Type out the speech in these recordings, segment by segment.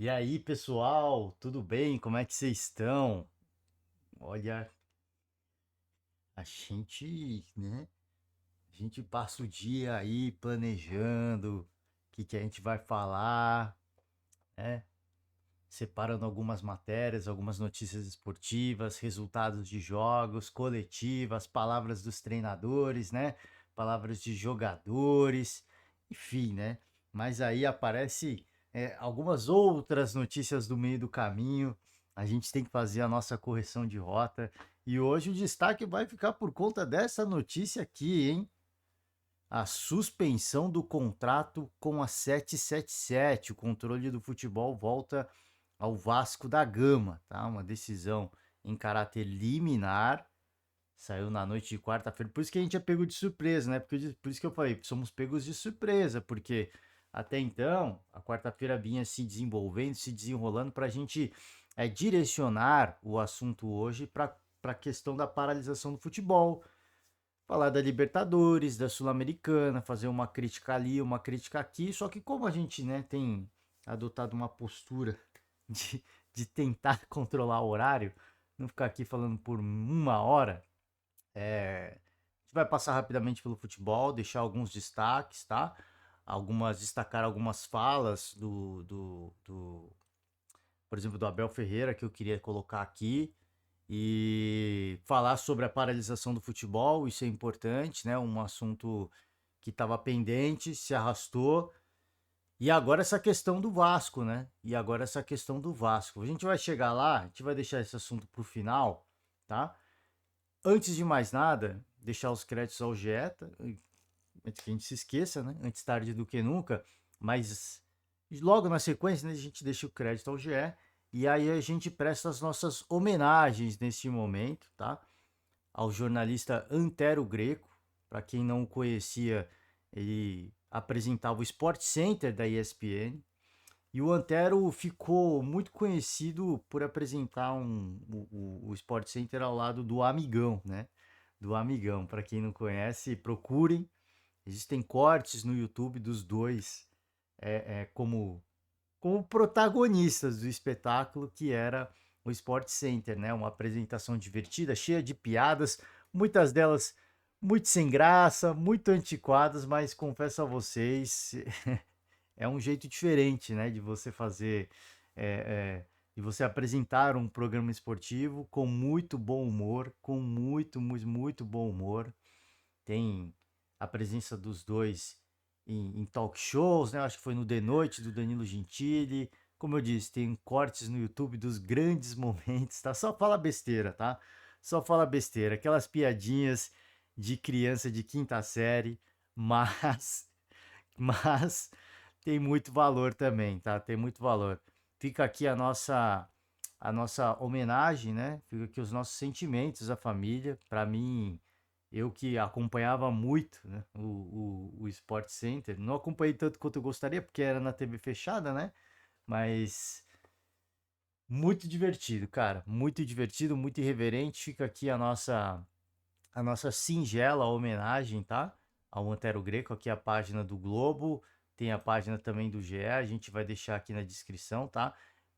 E aí, pessoal, tudo bem? Como é que vocês estão? Olha, a gente, né? A gente passa o dia aí planejando o que a gente vai falar, né? Separando algumas matérias, algumas notícias esportivas, resultados de jogos, coletivas, palavras dos treinadores, né? Palavras de jogadores, enfim, né? Mas aí aparece algumas outras notícias do meio do caminho. A gente tem que fazer a nossa correção de rota. E hoje o destaque vai ficar por conta dessa notícia aqui, hein? A suspensão do contrato com a 777. O controle do futebol volta ao Vasco da Gama, tá? Uma decisão em caráter liminar. Saiu na noite de quarta-feira. Por isso que a gente é pego de surpresa, né? Por isso que eu falei, somos pegos de surpresa, porque até então a quarta-feira vinha se desenvolvendo, se desenrolando para a gente direcionar o assunto hoje para a questão da paralisação do futebol, falar da Libertadores, da Sul-Americana, fazer uma crítica ali, uma crítica aqui. Só que como a gente, né, tem adotado uma postura de, de tentar controlar o horário, não ficar aqui falando por uma hora, a gente vai passar rapidamente pelo futebol, deixar alguns destaques, tá? Destacar algumas falas por exemplo, do Abel Ferreira que eu queria colocar aqui e falar sobre a paralisação do futebol, isso é importante, né? Um assunto que estava pendente, se arrastou. E agora essa questão do Vasco, né? E agora essa questão do Vasco. A gente vai chegar lá, a gente vai deixar esse assunto para o final, tá? Antes de mais nada, deixar os créditos ao GE, antes que a gente se esqueça, né? Antes tarde do que nunca, mas logo na sequência, né, a gente deixa o crédito ao GE e aí a gente presta as nossas homenagens nesse momento, tá? Ao jornalista Antero Greco. Para quem não o conhecia, ele apresentava o Sport Center da ESPN. E o Antero ficou muito conhecido por apresentar o Sport Center ao lado do Amigão, né? Do Amigão. Para quem não conhece, procurem. Existem cortes no YouTube dos dois como protagonistas do espetáculo que era o Sport Center, né? Uma apresentação divertida, cheia de piadas, muitas delas muito sem graça, muito antiquadas, mas confesso a vocês, é um jeito diferente, né, de você fazer, de você apresentar um programa esportivo com muito bom humor, com muito bom humor. Tem a presença dos dois em talk shows, né? Acho que foi no The Noite do Danilo Gentili. Como eu disse, tem cortes no YouTube dos grandes momentos, tá? Só fala besteira, tá? Só fala besteira, aquelas piadinhas de criança de quinta série, mas mas tem muito valor também, tá? Tem muito valor. Fica aqui a nossa homenagem, né? Fica aqui os nossos sentimentos à família. Para mim, eu que acompanhava muito, né, o Sport Center, não acompanhei tanto quanto eu gostaria, porque era na TV fechada, né? Mas muito divertido, cara. Muito divertido, muito irreverente. Fica aqui a nossa singela homenagem, tá? Ao Antero Greco, aqui a página do Globo, tem a página também do GE, a gente vai deixar aqui na descrição, tá?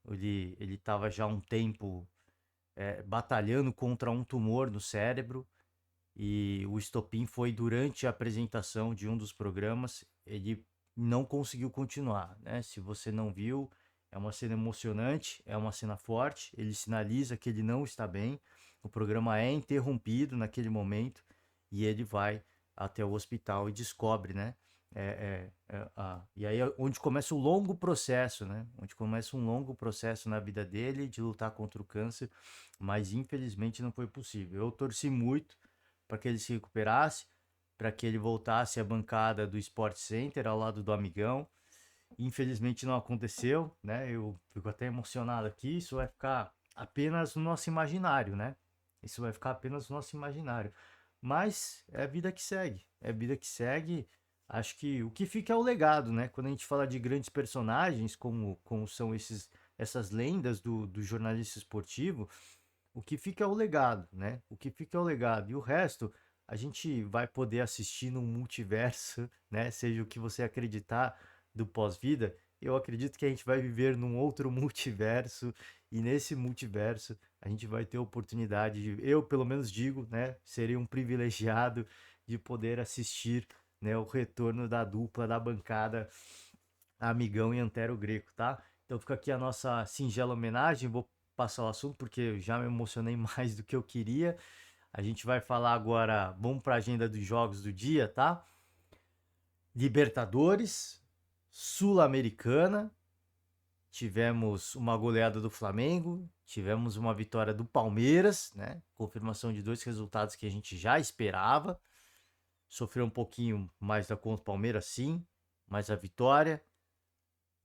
Ele tava já há um tempo batalhando contra um tumor no cérebro e o estopim foi durante a apresentação de um dos programas, ele não conseguiu continuar, né? Se você não viu, é uma cena emocionante, é uma cena forte, ele sinaliza que ele não está bem, o programa é interrompido naquele momento e ele vai até o hospital e descobre, né? E aí é onde começa o longo processo, né? Onde começa um longo processo na vida dele de lutar contra o câncer, mas infelizmente não foi possível. Eu torci muito para que ele se recuperasse, para que ele voltasse à bancada do Sport Center ao lado do amigão. Infelizmente não aconteceu, né? Eu fico até emocionado aqui. Isso vai ficar apenas no nosso imaginário, né? Isso vai ficar apenas no nosso imaginário. Mas é a vida que segue. É a vida que segue. Acho que o que fica é o legado, né? Quando a gente fala de grandes personagens, como são essas lendas do jornalista esportivo, o que fica é o legado, né? O que fica é o legado. E o resto a gente vai poder assistir no multiverso, né? Seja o que você acreditar do pós-vida. eu acredito que a gente vai viver num outro multiverso, e nesse multiverso a gente vai ter oportunidade de, eu pelo menos digo, né, serei um privilegiado de poder assistir, né, o retorno da dupla da bancada Amigão e Antero Greco, tá? Então fica aqui a nossa singela homenagem, vou passar o assunto porque eu já me emocionei mais do que eu queria. A gente vai falar agora, vamos para a agenda dos jogos do dia, tá? Libertadores, Sul-Americana, tivemos uma goleada do Flamengo, tivemos uma vitória do Palmeiras, né? Confirmação de dois resultados que a gente já esperava. Sofreu um pouquinho mais da conta do Palmeiras, sim, mas a vitória.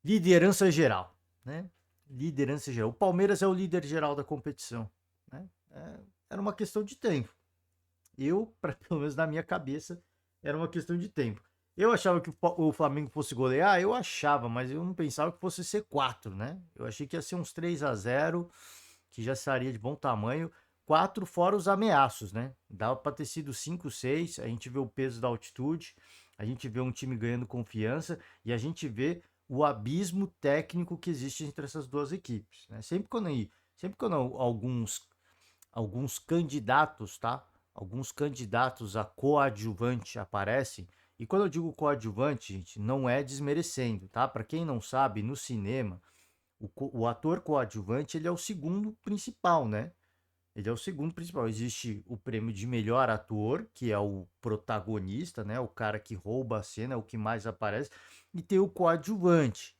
Liderança geral, né? Liderança geral. O Palmeiras é o líder geral da competição, né? Era uma questão de tempo. Pelo menos na minha cabeça, era uma questão de tempo. Eu achava que o Flamengo fosse golear, eu achava, mas eu não pensava que fosse ser 4, né? Eu achei que ia ser uns 3-0, que já seria de bom tamanho. 4 fora os ameaços, né? Dava para ter sido 5-6. A gente vê o peso da altitude, a gente vê um time ganhando confiança e a gente vê o abismo técnico que existe entre essas duas equipes, né? Sempre quando alguns candidatos, tá? Alguns candidatos a coadjuvante aparecem. E quando eu digo coadjuvante, gente, não é desmerecendo, tá? Para quem não sabe, no cinema, o ator coadjuvante, ele é o segundo principal, né? Ele é o segundo principal. Existe o prêmio de melhor ator, que é o protagonista, né? O cara que rouba a cena, é o que mais aparece. E tem o coadjuvante,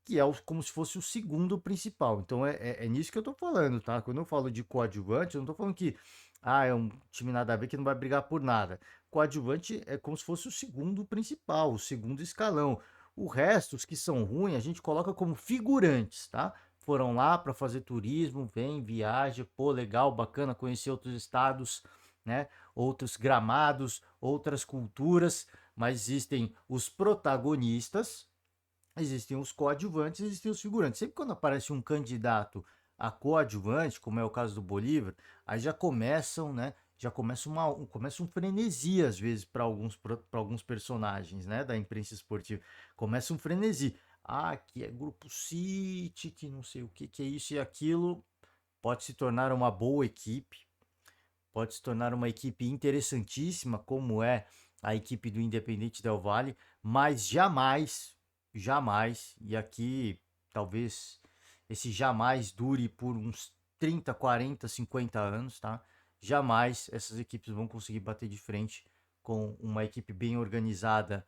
que é como se fosse o segundo principal. Então é nisso que eu tô falando, tá? Quando eu falo de coadjuvante, eu não tô falando que é um time nada a ver que não vai brigar por nada. Coadjuvante é como se fosse o segundo principal, o segundo escalão. O resto, os que são ruins, a gente coloca como figurantes, tá? Foram lá para fazer turismo, vem, viaja, pô, legal, bacana, conhecer outros estados, né? Outros gramados, outras culturas, mas existem os protagonistas, existem os coadjuvantes, existem os figurantes. Sempre quando aparece um candidato a coadjuvante, como é o caso do Bolívar, aí já começam, né? Já começa um frenesi às vezes para alguns personagens, né, da imprensa esportiva. Começa um frenesi. Que é grupo City, que não sei o que é isso e aquilo. Pode se tornar uma boa equipe, pode se tornar uma equipe interessantíssima, como é a equipe do Independente Del Valle, mas jamais, jamais, e aqui talvez esse jamais dure por uns 30, 40, 50 anos, tá? Jamais essas equipes vão conseguir bater de frente com uma equipe bem organizada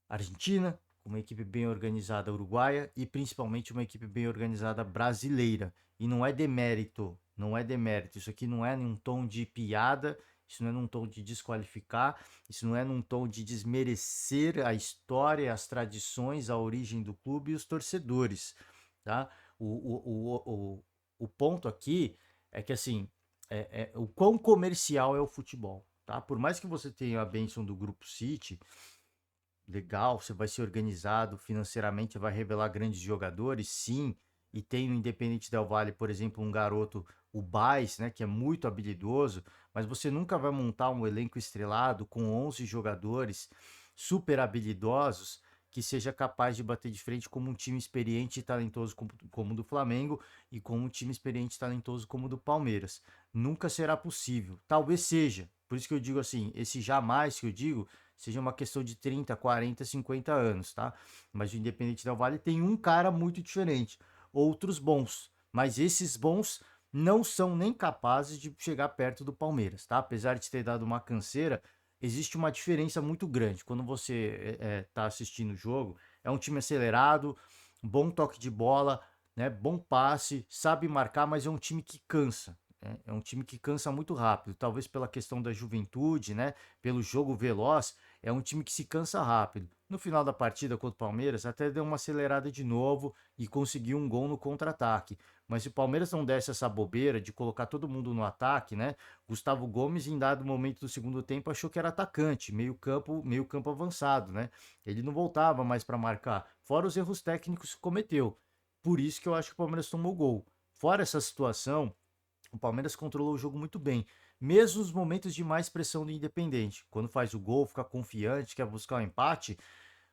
argentina, uma equipe bem organizada uruguaia e principalmente uma equipe bem organizada brasileira. E não é demérito, não é demérito. Isso aqui não é num tom de piada, isso não é num tom de desqualificar, isso não é num tom de desmerecer a história, as tradições, a origem do clube e os torcedores, tá? O ponto aqui é que assim, o quão comercial é o futebol, tá? Por mais que você tenha a bênção do Grupo City, legal, você vai ser organizado financeiramente, vai revelar grandes jogadores, sim. E tem no Independente Del Valle, por exemplo, um garoto, o Baez, né, que é muito habilidoso, mas você nunca vai montar um elenco estrelado com 11 jogadores super habilidosos que seja capaz de bater de frente como um time experiente e talentoso como o do Flamengo e como um time experiente e talentoso como o do Palmeiras. Nunca será possível. Talvez seja. Por isso que eu digo assim, esse jamais que eu digo seja uma questão de 30, 40, 50 anos, tá? Mas o Independente Del Valle tem um cara muito diferente, outros bons, mas esses bons não são nem capazes de chegar perto do Palmeiras, tá? Apesar de ter dado uma canseira, existe uma diferença muito grande. Quando você tá assistindo o jogo, é um time acelerado, bom toque de bola, né? Bom passe, sabe marcar, mas é um time que cansa. É um time que cansa muito rápido, talvez pela questão da juventude, né? Pelo jogo veloz, é um time que se cansa rápido. No final da partida contra o Palmeiras, até deu uma acelerada de novo e conseguiu um gol no contra-ataque. Mas se o Palmeiras não desse essa bobeira de colocar todo mundo no ataque, né? Gustavo Gomes, em dado momento do segundo tempo, achou que era atacante, meio campo avançado, né? Ele não voltava mais para marcar, fora os erros técnicos que cometeu. Por isso que eu acho que o Palmeiras tomou gol. Fora essa situação, o Palmeiras controlou o jogo muito bem, mesmo nos momentos de mais pressão do Independente. Quando faz o gol, fica confiante, quer buscar o empate,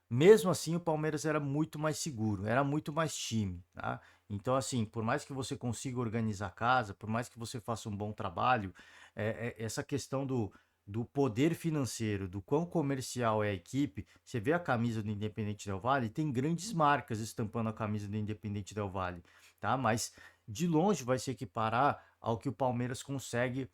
Mesmo assim, o Palmeiras era muito mais seguro, era muito mais time, tá? Então, assim, por mais que você consiga organizar a casa, por mais que você faça um bom trabalho, essa questão do poder financeiro, do quão comercial é a equipe, você vê a camisa do Independente Del Valle, tem grandes marcas estampando a camisa do Independente Del Valle, tá? Mas de longe vai se equiparar ao que o Palmeiras consegue,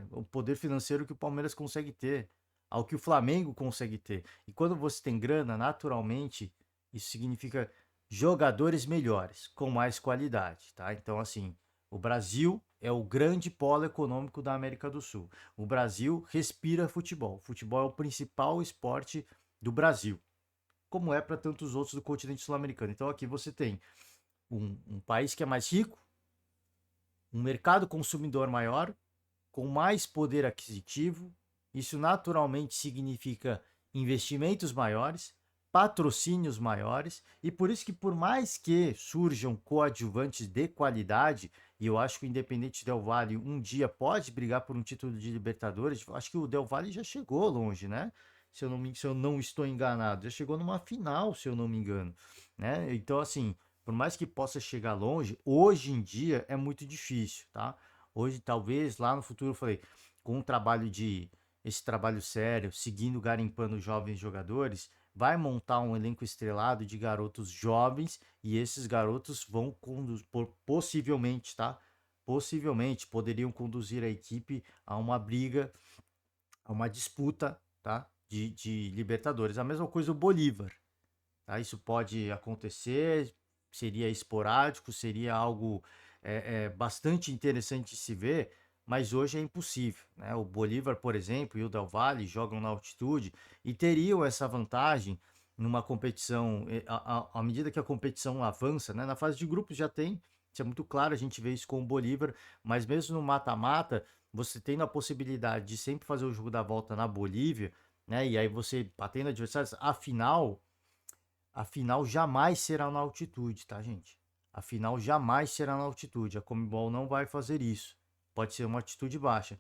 o poder financeiro que o Palmeiras consegue ter, ao que o Flamengo consegue ter. E quando você tem grana, naturalmente, isso significa jogadores melhores, com mais qualidade, tá? Então, assim, o Brasil é o grande polo econômico da América do Sul. O Brasil respira futebol. Futebol é o principal esporte do Brasil, como é para tantos outros do continente sul-americano. Então, aqui você tem um país que é mais rico, um mercado consumidor maior, com mais poder aquisitivo. Isso naturalmente significa investimentos maiores, patrocínios maiores, e por isso que por mais que surjam coadjuvantes de qualidade, e eu acho que o Independente Del Valle um dia pode brigar por um título de Libertadores, acho que o Del Valle já chegou longe, né? Se eu não estou enganado, já chegou numa final, se eu não me engano, né? Então, assim, por mais que possa chegar longe, hoje em dia é muito difícil, tá? Hoje, talvez, lá no futuro, eu falei, com um trabalho de esse trabalho sério, seguindo garimpando jovens jogadores, vai montar um elenco estrelado de garotos jovens e esses garotos vão conduzir, possivelmente, tá? Possivelmente poderiam conduzir a equipe a uma briga, a uma disputa, tá? De Libertadores. A mesma coisa o Bolívar, tá? Isso pode acontecer, seria esporádico, seria algo bastante interessante de se ver, mas hoje é impossível, né? O Bolívar, por exemplo, e o Del Valle jogam na altitude e teriam essa vantagem numa competição, à medida que a competição avança, né? Na fase de grupos já tem, isso é muito claro, a gente vê isso com o Bolívar, mas mesmo no mata-mata, você tendo a possibilidade de sempre fazer o jogo da volta na Bolívia, né? E aí você batendo adversários, a final jamais será na altitude, tá, gente? A final jamais será na altitude. A Comebol não vai fazer isso. Pode ser uma altitude baixa.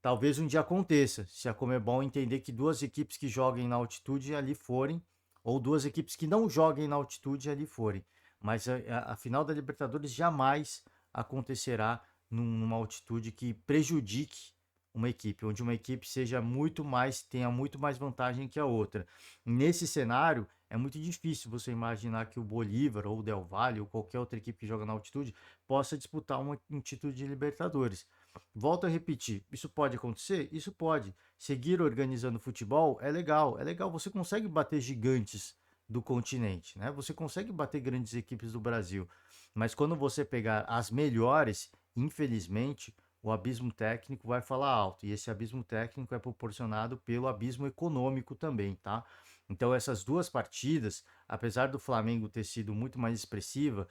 Talvez um dia aconteça, se a Comebol entender que duas equipes que joguem na altitude ali forem, ou duas equipes que não joguem na altitude ali forem. Mas a final da Libertadores jamais acontecerá numa altitude que prejudique uma equipe, onde uma equipe seja muito mais, tenha muito mais vantagem que a outra. Nesse cenário, é muito difícil você imaginar que o Bolívar ou o Del Valle ou qualquer outra equipe que joga na altitude possa disputar um título de Libertadores. Volto a repetir, isso pode acontecer? Isso pode. Seguir organizando futebol é legal, é legal. Você consegue bater gigantes do continente, né? Você consegue bater grandes equipes do Brasil. Mas quando você pegar as melhores, infelizmente, o abismo técnico vai falar alto. E esse abismo técnico é proporcionado pelo abismo econômico também, tá? Então essas duas partidas, apesar do Flamengo ter sido muito mais expressiva,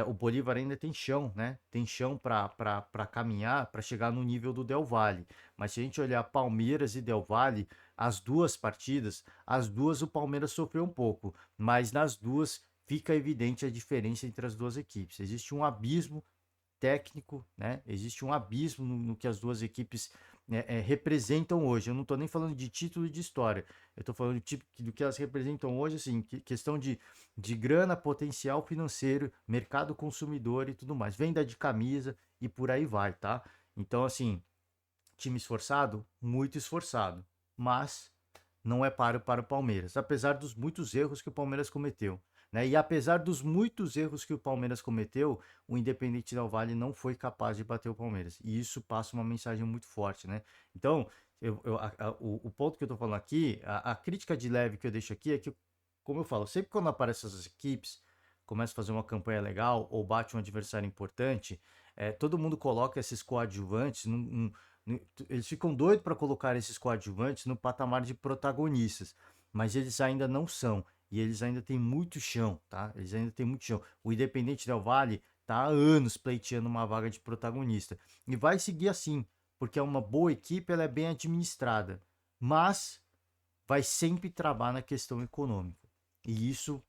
o Bolívar ainda tem chão, né? Tem chão para caminhar, para chegar no nível do Del Valle. Mas se a gente olhar Palmeiras e Del Valle, as duas partidas, as duas o Palmeiras sofreu um pouco, mas nas duas fica evidente a diferença entre as duas equipes. Existe um abismo técnico, né? Existe um abismo no que as duas equipes representam hoje. Eu não estou nem falando de título e de história. Eu estou falando do que elas representam hoje, assim, questão de grana, potencial financeiro, mercado consumidor e tudo mais. Venda de camisa e por aí vai, tá? Então, assim, time esforçado, muito esforçado, mas não é páreo para o Palmeiras, apesar dos muitos erros que o Palmeiras cometeu. Né? E apesar dos muitos erros que o Palmeiras cometeu, o Independente Del Valle não foi capaz de bater o Palmeiras. E isso passa uma mensagem muito forte, né? Então, o ponto que eu tô falando aqui, a crítica de leve que eu deixo aqui é que, como eu falo, sempre quando aparecem essas equipes, começa a fazer uma campanha legal ou bate um adversário importante, todo mundo coloca esses coadjuvantes eles ficam doidos para colocar esses coadjuvantes no patamar de protagonistas, mas eles ainda não são. E eles ainda têm muito chão, tá? Eles ainda têm muito chão. O Independente Del Valle tá há anos pleiteando uma vaga de protagonista. E vai seguir assim, porque é uma boa equipe, ela é bem administrada. Mas vai sempre travar na questão econômica. E isso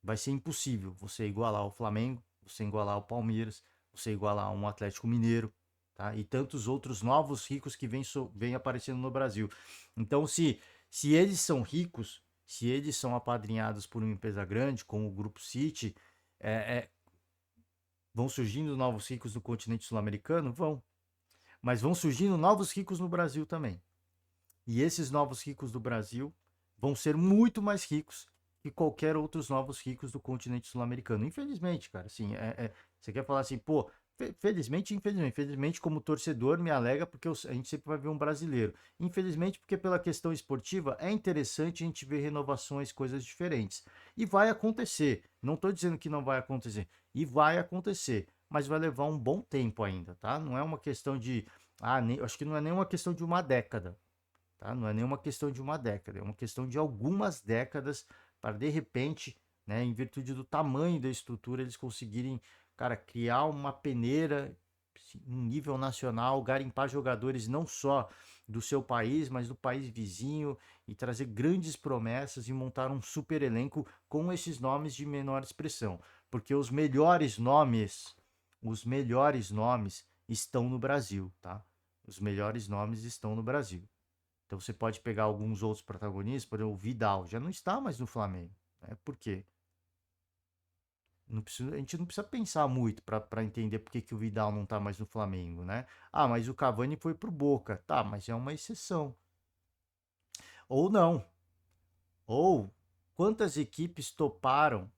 vai ser impossível. Você igualar o Flamengo, você igualar o Palmeiras, você igualar um Atlético Mineiro, tá? E tantos outros novos ricos que vêm aparecendo no Brasil. Então, se eles são ricos, Se eles são apadrinhados por uma empresa grande, como o Grupo City, vão surgindo novos ricos no continente sul-americano? Vão. Mas vão surgindo novos ricos no Brasil também. E esses novos ricos do Brasil vão ser muito mais ricos que qualquer outros novos ricos do continente sul-americano. Infelizmente, cara, assim, você quer falar assim, pô, infelizmente, como torcedor me alega porque a gente sempre vai ver um brasileiro. Infelizmente, porque pela questão esportiva é interessante a gente ver renovações, coisas diferentes. E vai acontecer. Não estou dizendo que não vai acontecer. E vai acontecer. Mas vai levar um bom tempo ainda, tá? Não é uma questão de. Acho que não é nem uma questão de uma década. Tá? Não é nenhuma questão de uma década, é uma questão de algumas décadas para de repente, né, em virtude do tamanho da estrutura, eles conseguirem, cara, criar uma peneira em nível nacional, garimpar jogadores não só do seu país, mas do país vizinho e trazer grandes promessas e montar um super elenco com esses nomes de menor expressão, porque os melhores nomes estão no Brasil, tá? Os melhores nomes estão no Brasil. Então você pode pegar alguns outros protagonistas, por exemplo, o Vidal, já não está mais no Flamengo. Né? Por quê? A gente não precisa pensar muito para entender por que, que o Vidal não está mais no Flamengo, né? Ah, mas o Cavani foi pro Boca. Tá, mas é uma exceção. Ou não. Ou quantas equipes toparam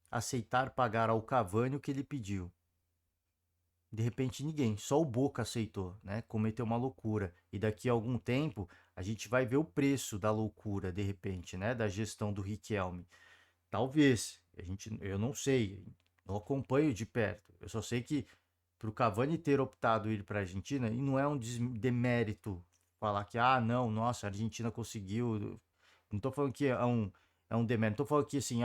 aceitar pagar ao Cavani o que ele pediu? De repente ninguém, só o Boca aceitou, né? Cometeu uma loucura. E daqui a algum tempo a gente vai ver o preço da loucura, de repente, né? Da gestão do Riquelme. Talvez, eu não sei, não acompanho de perto. Eu só sei que para o Cavani ter optado ir para a Argentina, e não é um demérito falar que, não, nossa, a Argentina conseguiu. Não estou falando que é um demérito, não estou falando que assim,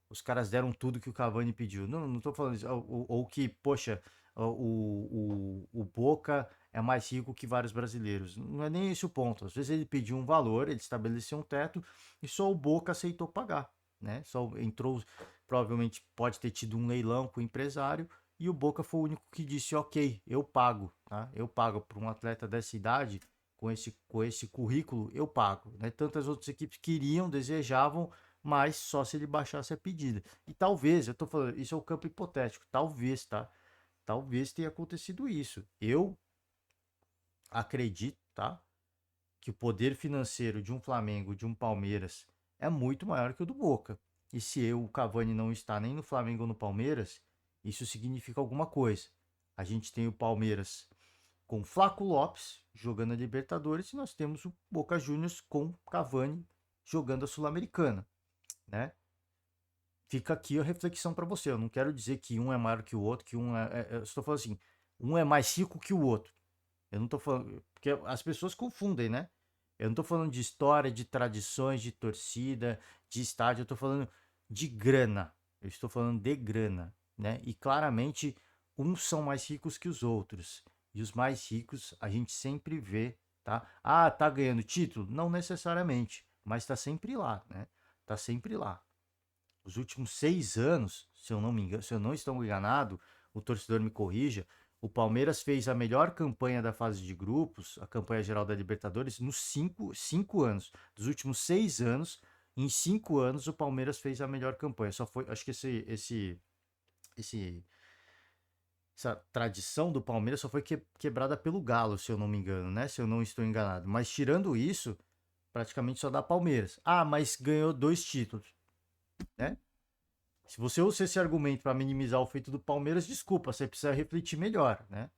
os caras deram tudo que o Cavani pediu. Não, não estou falando isso. Ou que, poxa, o Boca é mais rico que vários brasileiros. Não é nem esse o ponto. Às vezes ele pediu um valor, ele estabeleceu um teto e só o Boca aceitou pagar. Né? Só entrou, provavelmente pode ter tido um leilão com o empresário e o Boca foi o único que disse: ok, eu pago, tá? Eu pago para um atleta dessa idade, com esse currículo, eu pago. Né? Tantas outras equipes queriam, desejavam, mas só se ele baixasse a pedida. E talvez, eu tô falando, isso é o campo hipotético, talvez, tá? Talvez tenha acontecido isso. Eu acredito, tá? Que o poder financeiro de um Flamengo, de um Palmeiras, é muito maior que o do Boca. E se o Cavani não está nem no Flamengo ou no Palmeiras, isso significa alguma coisa. A gente tem o Palmeiras com Flaco Lopes jogando a Libertadores e nós temos o Boca Juniors com Cavani jogando a Sul-Americana, né? Fica aqui a reflexão para você. Eu não quero dizer que um é maior que o outro, que eu estou falando assim, um é mais rico que o outro. Eu não tô falando. Porque as pessoas confundem, né? Eu não tô falando de história, de tradições, de torcida, de estádio. Eu tô falando de grana. Eu estou falando de grana, né? E claramente, uns são mais ricos que os outros. E os mais ricos a gente sempre vê, tá? Ah, tá ganhando título? Não necessariamente, mas tá sempre lá, né? Tá sempre lá. Os últimos 6 anos, se eu não me engano, se eu não estou enganado, o torcedor me corrija, o Palmeiras fez a melhor campanha da fase de grupos, a campanha geral da Libertadores, nos cinco anos. Dos últimos 6 anos, em 5 anos, o Palmeiras fez a melhor campanha. Só foi, acho que esse, essa tradição do Palmeiras só foi quebrada pelo Galo, se eu não me engano, né? Se eu não estou enganado. Mas tirando isso, praticamente só dá Palmeiras. Ah, mas ganhou 2 títulos, né? Se você usa esse argumento para minimizar o feito do Palmeiras, desculpa, você precisa refletir melhor, né?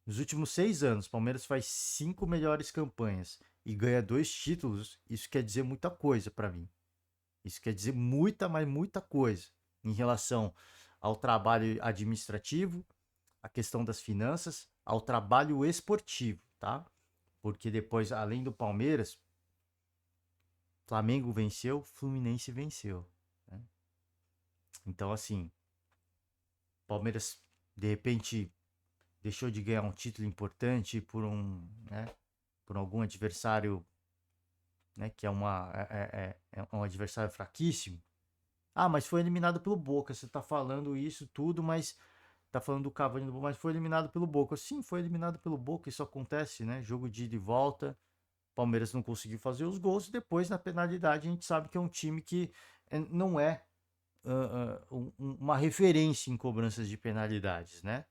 Nos últimos 6 anos, o Palmeiras faz 5 melhores campanhas e ganha 2 títulos. Isso quer dizer muita coisa para mim. Isso quer dizer muita, mas muita coisa em relação ao trabalho administrativo, à questão das finanças, ao trabalho esportivo, tá? Porque depois, além do Palmeiras, Flamengo venceu, Fluminense venceu. Né? Então, assim, Palmeiras de repente deixou de ganhar um título importante né, por algum adversário, né, que é um adversário fraquíssimo. Ah, mas foi eliminado pelo Boca. Você tá falando isso tudo, mas tá falando do Cavani do Boca, mas foi eliminado pelo Boca. Sim, foi eliminado pelo Boca. Isso acontece, né? Jogo de ida e volta. Palmeiras não conseguiu fazer os gols, e depois na penalidade a gente sabe que é um time que não é uma referência em cobranças de penalidades, né?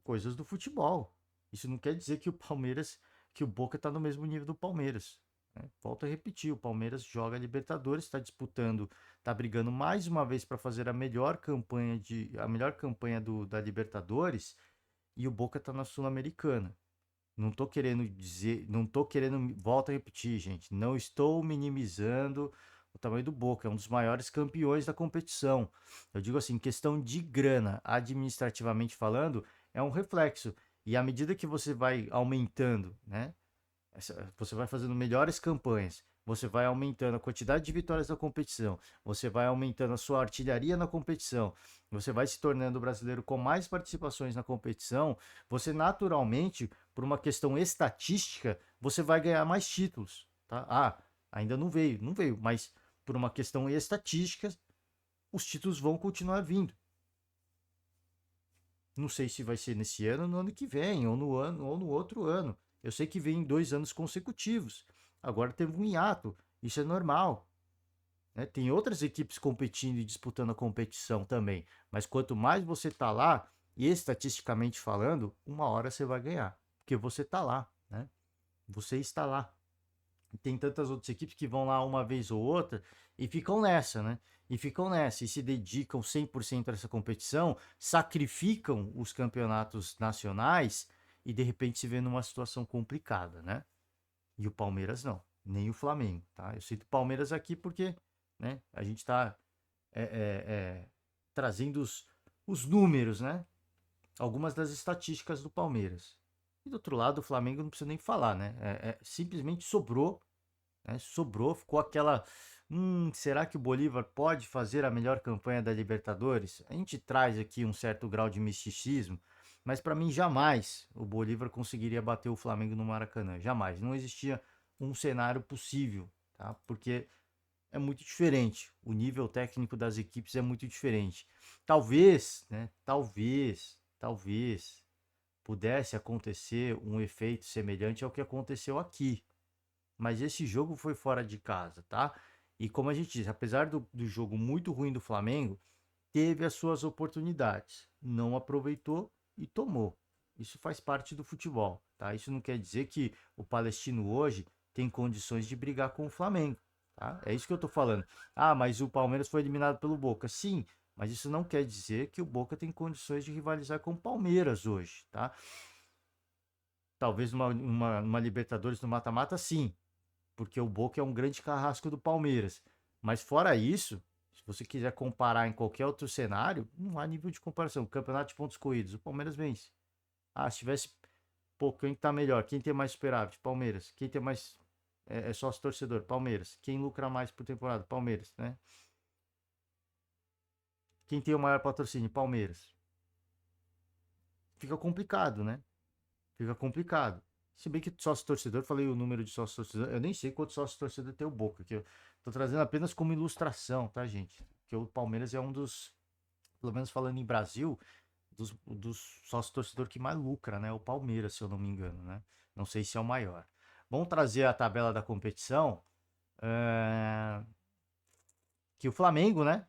Coisas do futebol. Isso não quer dizer que o Palmeiras, que o Boca está no mesmo nível do Palmeiras, né? Volto a repetir, o Palmeiras joga Libertadores, está disputando, está brigando mais uma vez para fazer a melhor campanha da Libertadores, e o Boca está na Sul-Americana. Não tô querendo dizer, não tô querendo, volto a repetir, gente, não estou minimizando o tamanho do Boca, é um dos maiores campeões da competição. Eu digo assim, questão de grana, administrativamente falando, é um reflexo. E à medida que você vai aumentando, né, você vai fazendo melhores campanhas, você vai aumentando a quantidade de vitórias da competição, você vai aumentando a sua artilharia na competição, você vai se tornando o brasileiro com mais participações na competição, você naturalmente, por uma questão estatística, você vai ganhar mais títulos, tá? Ah, ainda não veio, mas por uma questão estatística, os títulos vão continuar vindo. Não sei se vai ser nesse ano ou no ano que vem, ou no ano ou no outro ano. Eu sei que vem em 2 anos consecutivos. Agora teve um hiato. Isso é normal, né? Tem outras equipes competindo e disputando a competição também. Mas quanto mais você tá lá, e estatisticamente falando, uma hora você vai ganhar. Porque você tá lá, né? Você está lá. Tem tantas outras equipes que vão lá uma vez ou outra e ficam nessa, né? E ficam nessa e se dedicam 100% a essa competição, sacrificam os campeonatos nacionais e de repente se vê numa situação complicada, né? E o Palmeiras não, nem o Flamengo, tá? Eu cito o Palmeiras aqui porque, né, a gente está trazendo os números, né? Algumas das estatísticas do Palmeiras. E do outro lado, o Flamengo não precisa nem falar, né? Simplesmente sobrou, né? Sobrou, ficou aquela. Será que o Bolívar pode fazer a melhor campanha da Libertadores? A gente traz aqui um certo grau de misticismo, mas para mim jamais o Bolívar conseguiria bater o Flamengo no Maracanã. Jamais. Não existia um cenário possível, tá? Porque é muito diferente. O nível técnico das equipes é muito diferente. Talvez, né? Talvez pudesse acontecer um efeito semelhante ao que aconteceu aqui, mas esse jogo foi fora de casa, tá? E como a gente diz, apesar do jogo muito ruim do Flamengo, teve as suas oportunidades, não aproveitou e tomou. Isso faz parte do futebol, tá? Isso não quer dizer que o Palestino hoje tem condições de brigar com o Flamengo, tá? É isso que eu tô falando. Ah, mas o Palmeiras foi eliminado pelo Boca. Sim, mas isso não quer dizer que o Boca tem condições de rivalizar com o Palmeiras hoje, tá? Talvez uma Libertadores no mata-mata, sim, porque o Boca é um grande carrasco do Palmeiras. Mas fora isso, se você quiser comparar em qualquer outro cenário, não há nível de comparação. Campeonato de pontos corridos, o Palmeiras vence. Ah, se tivesse, pô, quem tá melhor? Quem tem mais superávit? Palmeiras. Quem tem mais sócio torcedor? Palmeiras. Quem lucra mais por temporada? Palmeiras, né? Quem tem o maior patrocínio? Palmeiras. Fica complicado, né? Fica complicado. Se bem que sócio torcedor, falei o número de sócio torcedor, eu nem sei quantos sócio torcedor tem o Boca, que eu tô trazendo apenas como ilustração, tá, gente? Que o Palmeiras é um dos, pelo menos falando em Brasil, dos sócio torcedor que mais lucra, né? O Palmeiras, se eu não me engano, né? Não sei se é o maior. Vamos trazer a tabela da competição, é, que o Flamengo, né?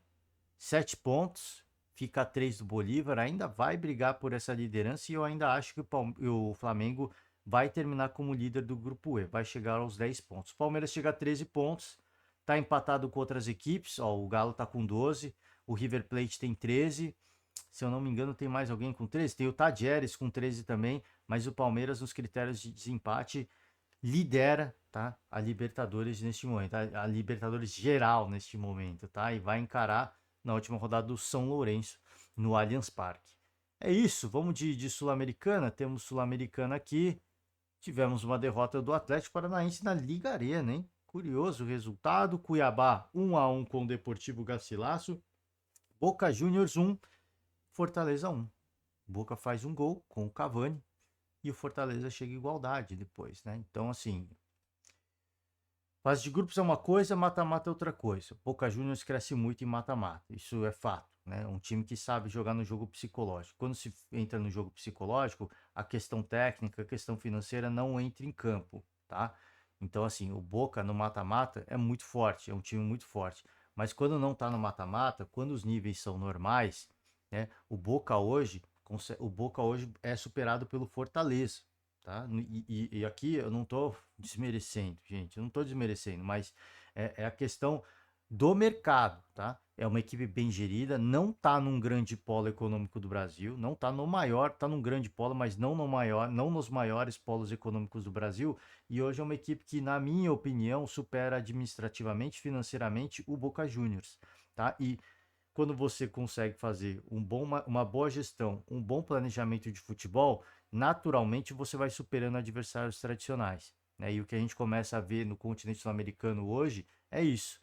7 pontos, fica a 3 do Bolívar, ainda vai brigar por essa liderança e eu ainda acho que o Flamengo vai terminar como líder do grupo E, vai chegar aos 10 pontos. O Palmeiras chega a 13 pontos, tá empatado com outras equipes, ó, o Galo tá com 12, o River Plate tem 13, se eu não me engano tem mais alguém com 13, tem o Tadieres com 13 também, mas o Palmeiras nos critérios de desempate lidera, tá, a Libertadores neste momento, a Libertadores geral neste momento, tá, e vai encarar na última rodada do São Lourenço, no Allianz Parque. É isso, vamos de Sul-Americana. Temos Sul-Americana aqui. Tivemos uma derrota do Atlético Paranaense na Liga Arena, hein? Curioso o resultado. Cuiabá 1-1 com o Deportivo Garcilaso. Boca Juniors 1, Fortaleza 1. Boca faz um gol com o Cavani e o Fortaleza chega em igualdade depois, né? Então, assim, fase de grupos é uma coisa, mata-mata é outra coisa. Boca Juniors cresce muito em mata-mata, isso é fato, né? Um time que sabe jogar no jogo psicológico. Quando se entra no jogo psicológico, a questão técnica, a questão financeira não entra em campo, tá? Então, assim, o Boca no mata-mata é muito forte, é um time muito forte. Mas quando não tá no mata-mata, quando os níveis são normais, né? O Boca hoje é superado pelo Fortaleza, tá? E aqui eu não tô desmerecendo, gente, eu não tô desmerecendo, mas é a questão do mercado, tá? É uma equipe bem gerida, não tá num grande polo econômico do Brasil, não tá no maior, tá num grande polo, mas não no maior, não nos maiores polos econômicos do Brasil. E hoje é uma equipe que, na minha opinião, supera administrativamente, financeiramente o Boca Juniors, tá? E quando você consegue fazer uma boa gestão, um bom planejamento de futebol, naturalmente você vai superando adversários tradicionais, né? E o que a gente começa a ver no continente sul-americano hoje é isso.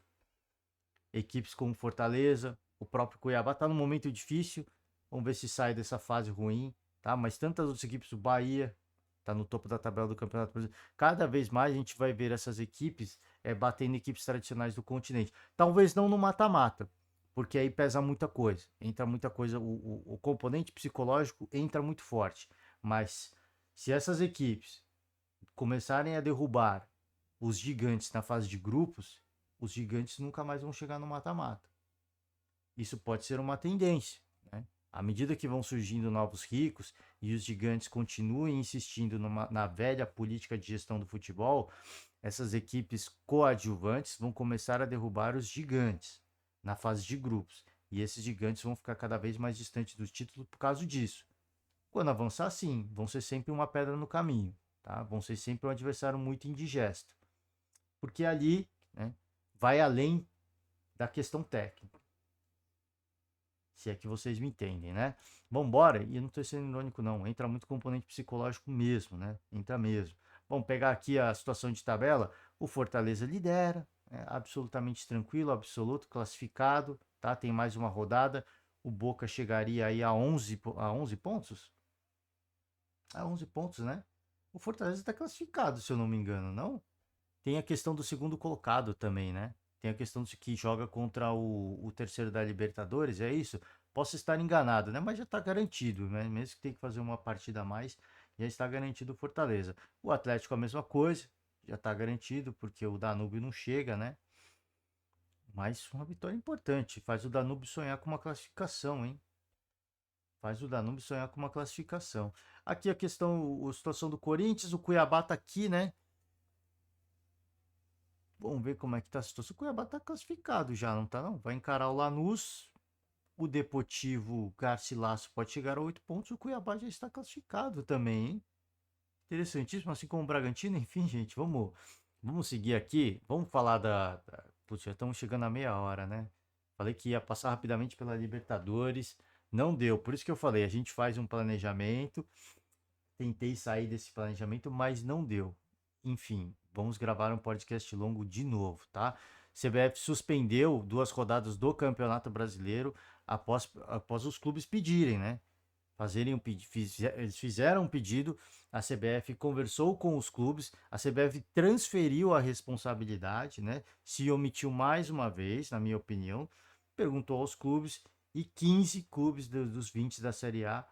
Equipes como Fortaleza, o próprio Cuiabá está num momento difícil. Vamos ver se sai dessa fase ruim, tá? Mas tantas outras equipes, o Bahia está no topo da tabela do Campeonato Brasileiro. Cada vez mais a gente vai ver essas equipes batendo equipes tradicionais do continente. Talvez não no mata-mata, porque aí pesa muita coisa. Entra muita coisa, o componente psicológico entra muito forte. Mas se essas equipes começarem a derrubar os gigantes na fase de grupos, os gigantes nunca mais vão chegar no mata-mata. Isso pode ser uma tendência, né? À medida que vão surgindo novos ricos e os gigantes continuem insistindo na velha política de gestão do futebol, essas equipes coadjuvantes vão começar a derrubar os gigantes na fase de grupos. E esses gigantes vão ficar cada vez mais distantes do título por causa disso. Quando avançar, sim, vão ser sempre uma pedra no caminho, tá? Vão ser sempre um adversário muito indigesto. Porque ali, né, vai além da questão técnica. Se é que vocês me entendem, né? Vambora, e eu não estou sendo irônico, não. Entra muito componente psicológico mesmo, né? Entra mesmo. Vamos pegar aqui a situação de tabela. O Fortaleza lidera, absolutamente tranquilo, absoluto, classificado, tá? Tem mais uma rodada. O Boca chegaria aí a 11 pontos? A 11 pontos, né? O Fortaleza está classificado, se eu não me engano, não? Tem a questão do segundo colocado também, né? Tem a questão de que joga contra o terceiro da Libertadores, é isso? Posso estar enganado, né? Mas já está garantido, né? Mesmo que tenha que fazer uma partida a mais, já está garantido o Fortaleza. O Atlético a mesma coisa, já está garantido, porque o Danúbio não chega, né? Mas uma vitória importante, faz o Danúbio sonhar com uma classificação, hein? Faz o Danúbio sonhar com uma classificação. Aqui a questão, a situação do Corinthians, o Cuiabá tá aqui, né? Vamos ver como é que tá a situação. O Cuiabá tá classificado já, não tá não? Vai encarar o Lanús. O Deportivo Garcilasso pode chegar a 8 pontos. O Cuiabá já está classificado também, hein? Interessantíssimo, assim como o Bragantino. Enfim, gente, vamos seguir aqui. Vamos falar Putz, já estamos chegando a meia hora, né? Falei que ia passar rapidamente pela Libertadores. Não deu. Por isso que eu falei, a gente faz um planejamento. Tentei sair desse planejamento, mas não deu. Enfim, vamos gravar um podcast longo de novo, tá? CBF suspendeu 2 rodadas do Campeonato Brasileiro após os clubes pedirem, né? Eles fizeram um pedido, a CBF conversou com os clubes, a CBF transferiu a responsabilidade, né? Se omitiu mais uma vez, na minha opinião, perguntou aos clubes e 15 clubes dos 20 da Série A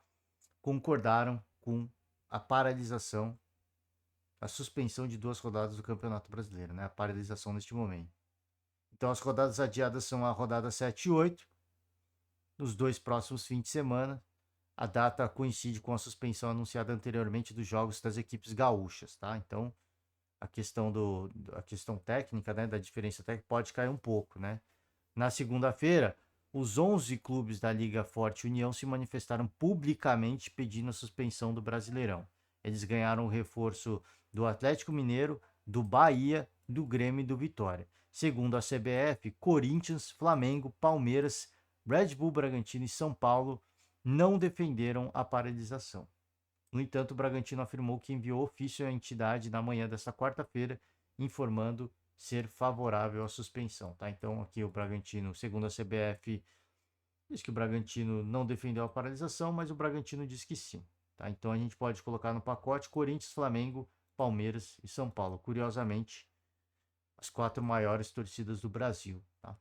concordaram com a paralisação, a suspensão de 2 rodadas do Campeonato Brasileiro, né? A paralisação neste momento. Então as rodadas adiadas são a rodada 7 e 8, nos 2 próximos fins de semana. A data coincide com a suspensão anunciada anteriormente dos jogos das equipes gaúchas, tá? Então a questão técnica, né, da diferença técnica pode cair um pouco, né? Na segunda-feira, os 11 clubes da Liga Forte União se manifestaram publicamente pedindo a suspensão do Brasileirão. Eles ganharam o reforço do Atlético Mineiro, do Bahia, do Grêmio e do Vitória. Segundo a CBF, Corinthians, Flamengo, Palmeiras, Red Bull Bragantino e São Paulo não defenderam a paralisação. No entanto, o Bragantino afirmou que enviou ofício à entidade na manhã desta quarta-feira, informando ser favorável à suspensão, tá? Então aqui o Bragantino, segundo a CBF, diz que o Bragantino não defendeu a paralisação, mas o Bragantino diz que sim, tá? Então a gente pode colocar no pacote Corinthians, Flamengo, Palmeiras e São Paulo. Curiosamente, as 4 maiores torcidas do Brasil, tá?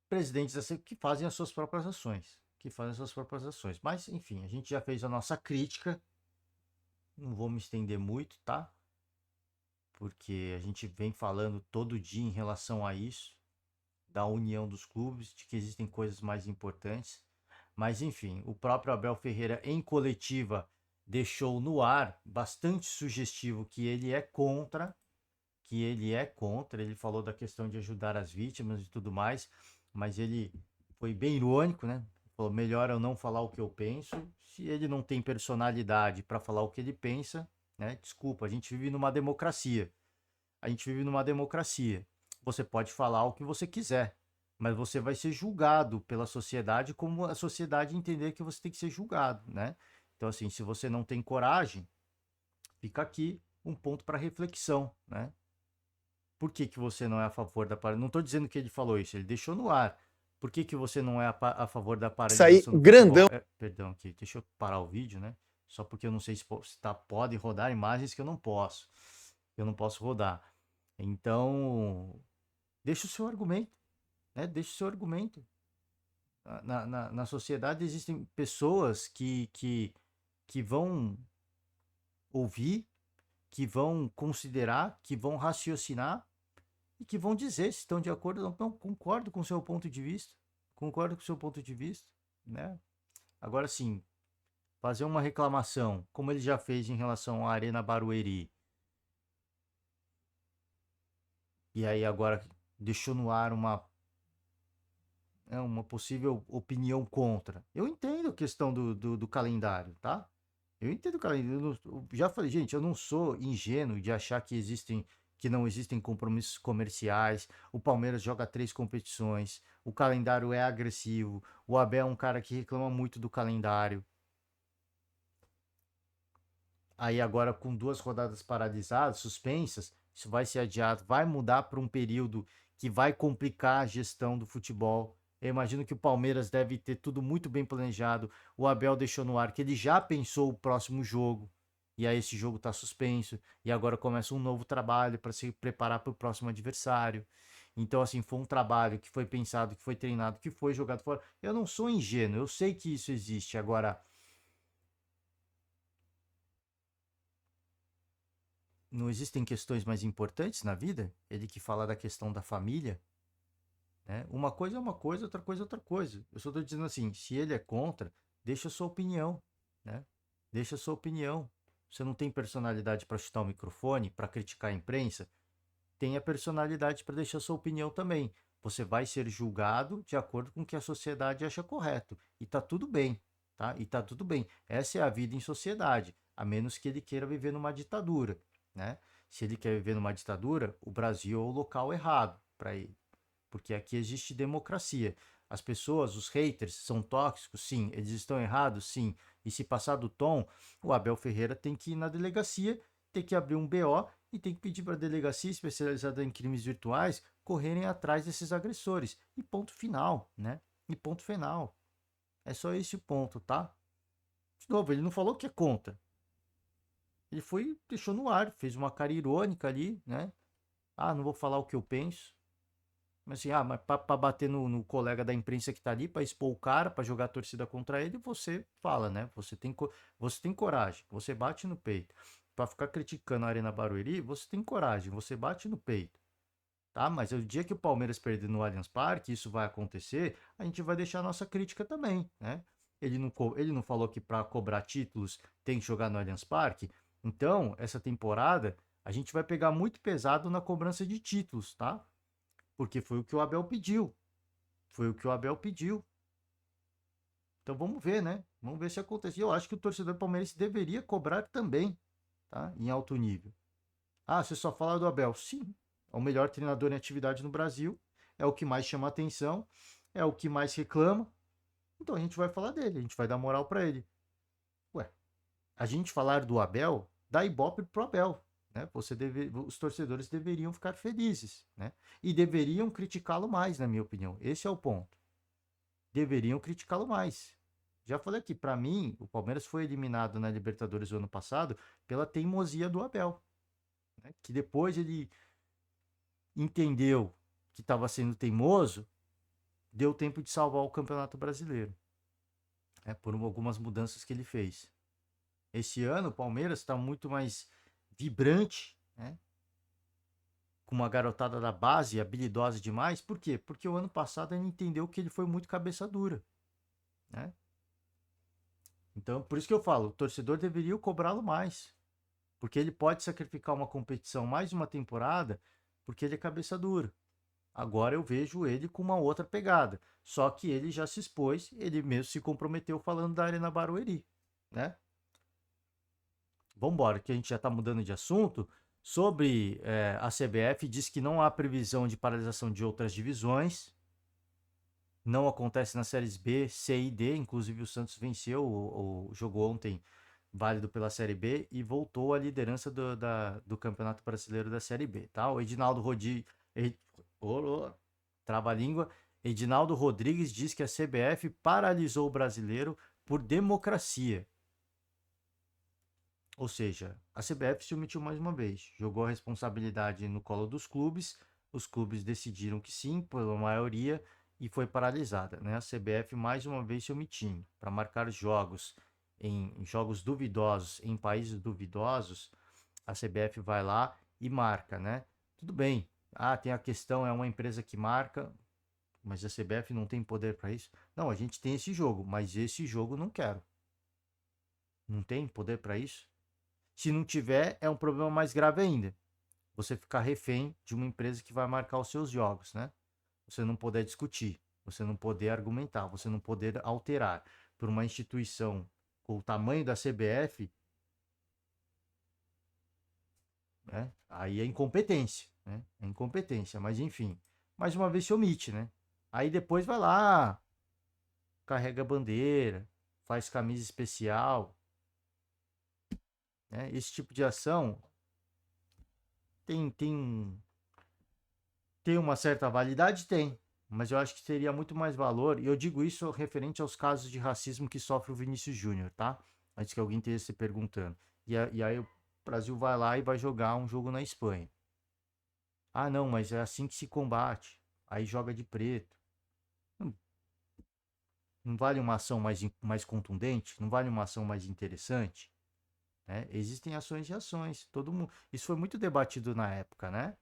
Presidentes assim, que fazem as suas próprias ações, Mas, enfim, a gente já fez a nossa crítica, não vou me estender muito, tá? porque a gente vem falando todo dia em relação a isso, da união dos clubes, de que existem coisas mais importantes. Mas enfim, o próprio Abel Ferreira em coletiva deixou no ar bastante sugestivo que ele é contra, ele falou da questão de ajudar as vítimas e tudo mais, mas ele foi bem irônico, né? Falou, melhor eu não falar o que eu penso. Se ele não tem personalidade para falar o que ele pensa, né? Desculpa, a gente vive numa democracia. A gente vive numa democracia. Você pode falar o que você quiser, mas você vai ser julgado pela sociedade como a sociedade entender que você tem que ser julgado, né? Então, assim, se você não tem coragem, fica aqui um ponto para reflexão, né? Por que que você não é a favor da paralisação? Não estou dizendo que ele falou isso, ele deixou no ar. Por que que você não é a favor da Sair paralisação do grandão. futebol? Perdão aqui, deixa eu parar o vídeo, né? Só porque eu não sei se pode rodar imagens que eu não posso. Eu não posso rodar. Então, deixa o seu argumento, né? Deixa o seu argumento. Na sociedade existem pessoas que vão ouvir, que vão considerar, que vão raciocinar e que vão dizer se estão de acordo ou não. Não, concordo com o seu ponto de vista. Concordo com o seu ponto de vista, né? Agora sim, fazer uma reclamação, como ele já fez em relação à Arena Barueri, e aí agora deixou no ar uma possível opinião contra. Eu entendo a questão do calendário, tá? Eu entendo o calendário. Eu já falei, gente, eu não sou ingênuo de achar que não existem compromissos comerciais. O Palmeiras joga 3 competições, o calendário é agressivo. O Abel é um cara que reclama muito do calendário. Aí agora com 2 rodadas paralisadas, suspensas, isso vai ser adiado, vai mudar para um período que vai complicar a gestão do futebol. Eu imagino que o Palmeiras deve ter tudo muito bem planejado. O Abel deixou no ar que ele já pensou o próximo jogo. E aí esse jogo está suspenso. E agora começa um novo trabalho para se preparar para o próximo adversário. Então, assim, foi um trabalho que foi pensado, que foi treinado, que foi jogado fora. Eu não sou ingênuo, eu sei que isso existe. Agora, não existem questões mais importantes na vida? Ele que fala da questão da família, né? Uma coisa é uma coisa, outra coisa é outra coisa. Eu só estou dizendo assim, se ele é contra, deixa a sua opinião, né? Deixa a sua opinião. Você não tem personalidade para chutar o microfone, para criticar a imprensa? Tenha personalidade para deixar a sua opinião também. Você vai ser julgado de acordo com o que a sociedade acha correto. E tá tudo bem, tá? E tá tudo bem. Essa é a vida em sociedade, a menos que ele queira viver numa ditadura, né? Se ele quer viver numa ditadura, o Brasil é o local errado para ele, porque aqui existe democracia. As pessoas, os haters, são tóxicos? Sim. Eles estão errados? Sim. E se passar do tom, o Abel Ferreira tem que ir na delegacia, tem que abrir um BO e tem que pedir para a delegacia especializada em crimes virtuais correrem atrás desses agressores. E ponto final, né? E ponto final. É só esse o ponto, tá? De novo, ele não falou que é contra. Ele foi, deixou no ar, fez uma cara irônica ali, né? Ah, não vou falar o que eu penso. Mas assim, mas pra bater no colega da imprensa que tá ali, pra expor o cara, pra jogar a torcida contra ele, você fala, né? Você tem coragem, você bate no peito. Pra ficar criticando a Arena Barueri, você tem coragem, você bate no peito, tá? Mas o dia que o Palmeiras perder no Allianz Parque, isso vai acontecer, a gente vai deixar a nossa crítica também, né? Ele não falou que pra cobrar títulos tem que jogar no Allianz Parque. Então, essa temporada, a gente vai pegar muito pesado na cobrança de títulos, tá? Porque foi o que o Abel pediu. Foi o que o Abel pediu. Então vamos ver, né? Vamos ver se acontece. Eu acho que o torcedor palmeirense deveria cobrar também, tá? Em alto nível. Ah, você só fala do Abel. Sim, é o melhor treinador em atividade no Brasil. É o que mais chama atenção. É o que mais reclama. Então a gente vai falar dele, a gente vai dar moral para ele. Ué, a gente falar do Abel dá ibope pro Abel. Né? Os torcedores deveriam ficar felizes, né? E deveriam criticá-lo mais, na minha opinião. Esse é o ponto. Deveriam criticá-lo mais. Já falei aqui, para mim, o Palmeiras foi eliminado na Libertadores do ano passado pela teimosia do Abel, né? Que depois ele entendeu que estava sendo teimoso, deu tempo de salvar o Campeonato Brasileiro, né? Por algumas mudanças que ele fez. Esse ano o Palmeiras está muito mais vibrante, né? com uma garotada da base, habilidosa demais. Por quê? Porque o ano passado ele entendeu que ele foi muito cabeça dura, né? Então, por isso que eu falo, o torcedor deveria cobrá-lo mais, porque ele pode sacrificar uma competição mais uma temporada, porque ele é cabeça dura. Agora eu vejo ele com uma outra pegada. Só que ele já se expôs, ele mesmo se comprometeu falando da Arena Barueri, né? Vambora, que a gente já está mudando de assunto. Sobre a CBF, diz que não há previsão de paralisação de outras divisões. Não acontece nas séries B, C e D. Inclusive o Santos venceu o jogo ontem, válido pela Série B, e voltou à liderança do Campeonato Brasileiro da Série B. Tá? O Edinaldo Rodrigues. Trava-língua. Edinaldo Rodrigues diz que a CBF paralisou o brasileiro por democracia. Ou seja, a CBF se omitiu mais uma vez, jogou a responsabilidade no colo dos clubes, os clubes decidiram que sim, pela maioria, e foi paralisada, né? A CBF mais uma vez se omitindo para marcar jogos em jogos duvidosos, em países duvidosos, a CBF vai lá e marca, né? Tudo bem. Ah, tem a questão, é uma empresa que marca, mas a CBF não tem poder para isso. Não, a gente tem esse jogo, mas esse jogo não quero. Não tem poder para isso? Se não tiver, é um problema mais grave ainda. Você ficar refém de uma empresa que vai marcar os seus jogos, né? Você não poder discutir, você não poder argumentar, você não poder alterar por uma instituição com o tamanho da CBF, né? Aí é incompetência, né? É incompetência, mas enfim. Mais uma vez se omite, né? Aí depois vai lá, carrega a bandeira, faz camisa especial, né? Esse tipo de ação tem uma certa validade? Tem. Mas eu acho que teria muito mais valor, e eu digo isso referente aos casos de racismo que sofre o Vinícius Júnior, tá? Antes que alguém esteja se perguntando. E aí o Brasil vai lá e vai jogar um jogo na Espanha. Ah, não, mas é assim que se combate. Aí joga de preto. Não, não vale uma ação mais contundente? Não vale uma ação mais interessante? Né? Existem ações e ações. Todo mundo. Isso foi muito debatido na época, né?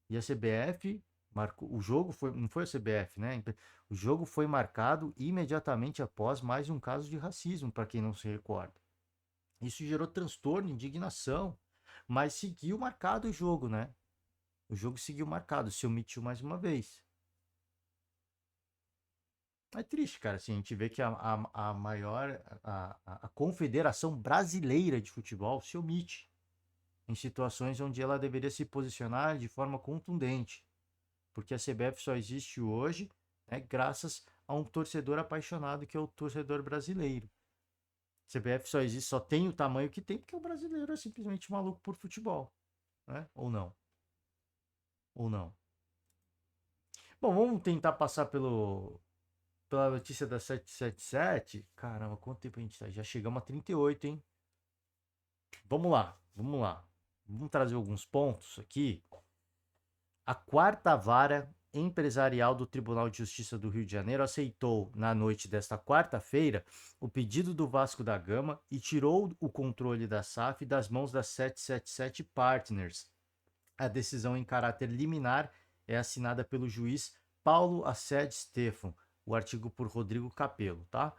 E a CBF marcou. O jogo foi. Não foi a CBF, né? O jogo foi marcado imediatamente após mais um caso de racismo, para quem não se recorda. Isso gerou transtorno, indignação, mas seguiu marcado o jogo, né? O jogo seguiu marcado, se omitiu mais uma vez. É triste, cara, assim, a gente vê que a maior, a Confederação Brasileira de Futebol se omite em situações onde ela deveria se posicionar de forma contundente. Porque a CBF só existe hoje, né, graças a um torcedor apaixonado que é o torcedor brasileiro. A CBF só existe, só tem o tamanho que tem porque o brasileiro é simplesmente maluco por futebol, né? Ou não? Ou não? Bom, vamos tentar passar pela notícia da 777. Caramba, quanto tempo a gente tá? Já chegamos a 38, hein? Vamos lá, vamos lá. Vamos trazer alguns pontos aqui. A quarta vara empresarial do Tribunal de Justiça do Rio de Janeiro aceitou, na noite desta quarta-feira, o pedido do Vasco da Gama e tirou o controle da SAF das mãos da 777 Partners. A decisão em caráter liminar é assinada pelo juiz Paulo Assed Stefan, o artigo por Rodrigo Capello, tá?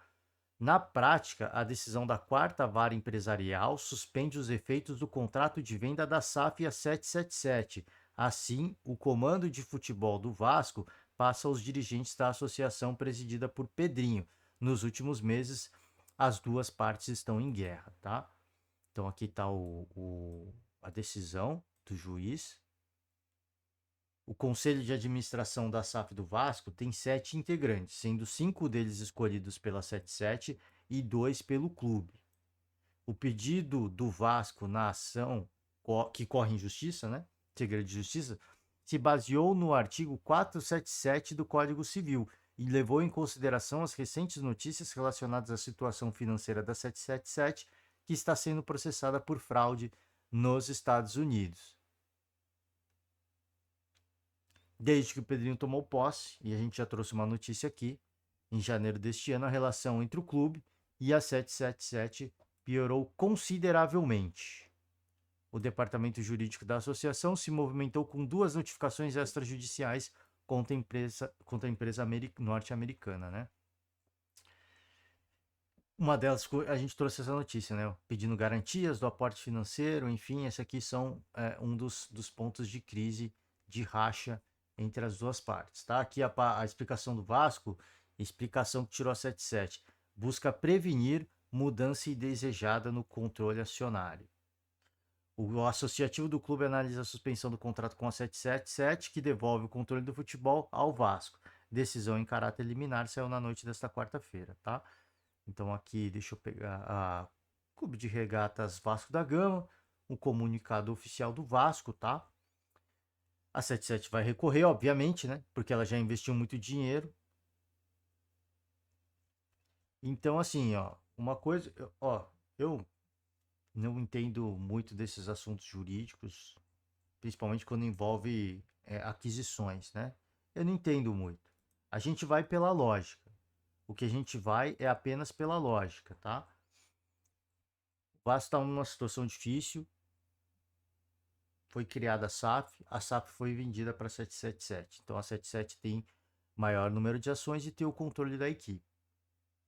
Na prática, a decisão da quarta vara empresarial suspende os efeitos do contrato de venda da SAF a 777. Assim, o comando de futebol do Vasco passa aos dirigentes da associação presidida por Pedrinho. Nos últimos meses, as duas partes estão em guerra, tá? Então aqui está a decisão do juiz. O Conselho de Administração da SAF do Vasco tem 7 integrantes, sendo 5 deles escolhidos pela 77 e 2 pelo clube. O pedido do Vasco na ação que corre em justiça, né? Segredo de justiça, se baseou no artigo 477 do Código Civil e levou em consideração as recentes notícias relacionadas à situação financeira da 777, que está sendo processada por fraude nos Estados Unidos. Desde que o Pedrinho tomou posse, e a gente já trouxe uma notícia aqui, em janeiro deste ano, a relação entre o clube e a 777 piorou consideravelmente. o departamento jurídico da associação se movimentou com 2 notificações extrajudiciais contra a empresa norte-americana, né? Uma delas, a gente trouxe essa notícia, né? Pedindo garantias do aporte financeiro, enfim, esse aqui são um dos pontos de crise, de racha entre as duas partes, tá? Aqui a explicação do Vasco, explicação que tirou a 77, busca prevenir mudança indesejada no controle acionário. O associativo do clube analisa a suspensão do contrato com a 777, que devolve o controle do futebol ao Vasco. Decisão em caráter liminar saiu na noite desta quarta-feira, tá? Então aqui, deixa eu pegar a Clube de Regatas Vasco da Gama, um comunicado oficial do Vasco, tá? A 77 vai recorrer, obviamente, né? Porque ela já investiu muito dinheiro. Então, assim, ó, uma coisa, ó, eu não entendo muito desses assuntos jurídicos, principalmente quando envolve aquisições, né? Eu não entendo muito. A gente vai pela lógica. O que a gente vai é apenas pela lógica, tá? O Vasco está numa situação difícil. Foi criada a SAF foi vendida para a 777. Então a 77 tem maior número de ações e tem o controle da equipe,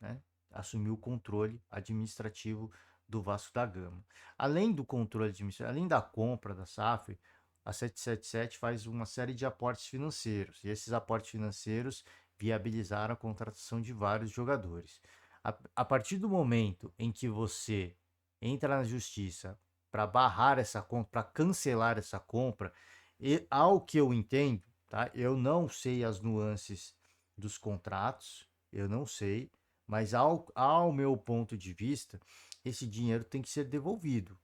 né? Assumiu o controle administrativo do Vasco da Gama. Além do controle administrativo, além da compra da SAF, a 777 faz uma série de aportes financeiros, e esses aportes financeiros viabilizaram a contratação de vários jogadores. A partir do momento em que você entra na justiça para barrar essa compra, para cancelar essa compra, e ao que eu entendo, tá? Eu não sei as nuances dos contratos, eu não sei, mas ao meu ponto de vista, esse dinheiro tem que ser devolvido.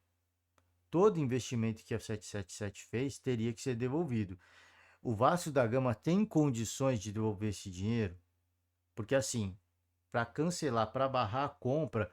Todo investimento que a 777 fez teria que ser devolvido. O Vasco da Gama tem condições de devolver esse dinheiro? Porque assim, para cancelar, para barrar a compra,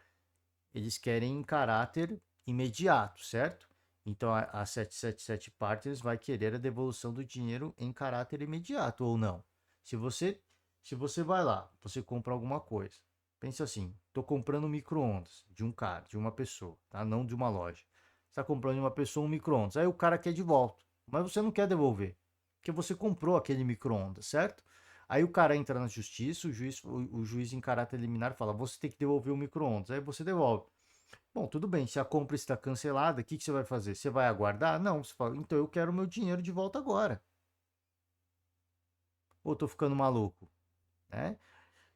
eles querem em caráter imediato, certo? Então a 777 Partners vai querer a devolução do dinheiro em caráter imediato ou não. Se você se você vai lá, você compra alguma coisa. Pensa assim, estou comprando um micro-ondas de um cara, de uma pessoa, tá? Não de uma loja. Você está comprando de uma pessoa um micro-ondas. Aí o cara quer de volta, mas você não quer devolver, porque você comprou aquele micro-ondas, certo? Aí o cara entra na justiça, o juiz em caráter liminar fala: você tem que devolver o micro-ondas. Aí você devolve. Bom, tudo bem, se a compra está cancelada, o que que você vai fazer? Você vai aguardar? Não, você fala: então eu quero o meu dinheiro de volta agora. Ou estou ficando maluco, né?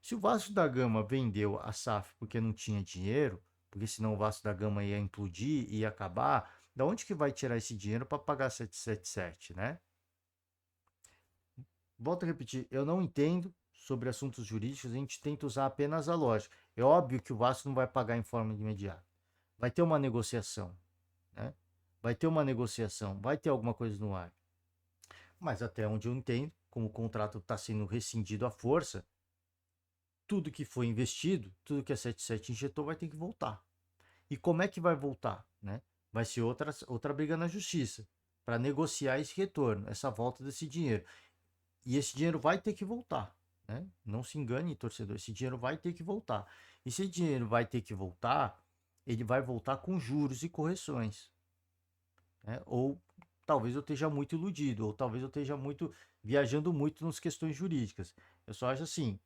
Se o Vasco da Gama vendeu a SAF porque não tinha dinheiro, porque senão o Vasco da Gama ia implodir, ia acabar, da onde que vai tirar esse dinheiro para pagar 777, né? Volto a repetir, eu não entendo sobre assuntos jurídicos, a gente tenta usar apenas a lógica. É óbvio que o Vasco não vai pagar em forma imediata. Vai ter uma negociação, né? Vai ter uma negociação, vai ter alguma coisa no ar. Mas até onde eu entendo, como o contrato está sendo rescindido à força, tudo que foi investido, tudo que a 77 injetou vai ter que voltar. E como é que vai voltar, né? Vai ser outra briga na justiça para negociar esse retorno, essa volta desse dinheiro. E esse dinheiro vai ter que voltar, né? Não se engane, torcedor, esse dinheiro vai ter que voltar. E se esse dinheiro vai ter que voltar, ele vai voltar com juros e correções, né? Ou talvez eu esteja muito iludido, ou talvez eu esteja muito viajando muito nas questões jurídicas. Eu só acho assim,